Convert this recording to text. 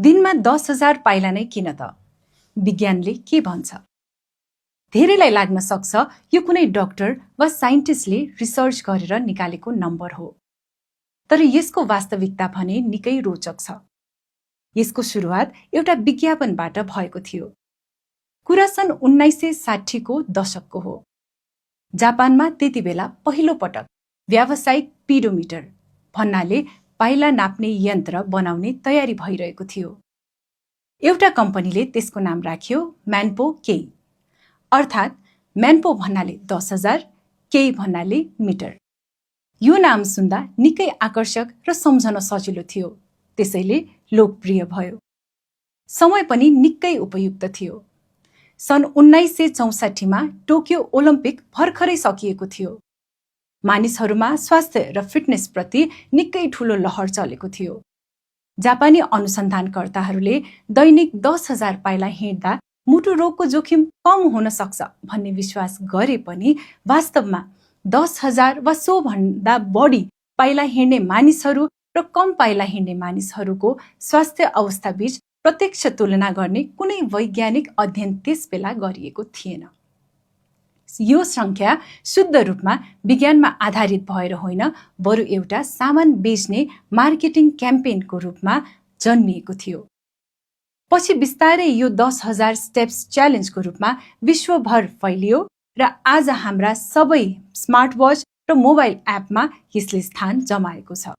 दिनमा 10,000 पाइला नै किन त? विज्ञानले के भन्छ? धेरैलाई लाग्न सक्छ यो कुनै डाक्टर वा साइन्टिस्टले रिसर्च गरेर निकालेको नम्बर हो। तर यसको वास्तविकता भने निकै रोचक छ। यसको सुरुवात एउटा विज्ञापनबाट भएको थियो। कुरा सन् 1960 को दशकको हो। जापानमा त्यति बेला पहिलो पटक व्यावसायिक पिडोमिटर भन्नाले पाइला नाप्ने यन्त्र बनाउने तयारी भइरहेको थियो। एउटा कम्पनीले त्यसको नाम राख्यो म्यान्पो केही, अर्थात् म्यान्पो भन्नाले 10,000, केही भन्नाले मिटर। यो नाम सुन्दा निकै आकर्षक र सम्झन सजिलो थियो, त्यसैले लोकप्रिय भयो। समय पनि निकै उपयुक्त थियो। सन् 1964 मा टोकियो ओलम्पिक भर्खरै सकिएको थियो। मानिसहरूमा स्वास्थ्य र फिटनेस प्रति निकै ठूलो लहर चलेको थियो। जापानी अनुसन्धानकर्ताहरूले दैनिक 10,000 पाइला हिँड्दा मुटु रोगको जोखिम कम हुन सक्छ भन्ने विश्वास गरे पनि वास्तवमा 10,000 वा सो भन्दा बढी पाइला हिँड्ने मानिसहरू र कम पाइला हिँड्ने मानिसहरूको स्वास्थ्य अवस्था बीच प्रत्यक्ष तुलना गर्ने कुनै वैज्ञानिक अध्ययन त्यसबेला गरिएको थिएन। यो संख्या शुद्ध रूपमा विज्ञानमा आधारित भएर होइन, बरु एउटा सामान बेच्ने मार्केटिङ क्याम्पेनको रूपमा जन्मिएको थियो। पछि बिस्तारै यो 10,000 स्टेप्स च्यालेन्जको रूपमा विश्वभर फैलियो र आज हाम्रा सबै स्मार्ट वाच र मोबाइल एपमा यसले स्थान जमाएको छ।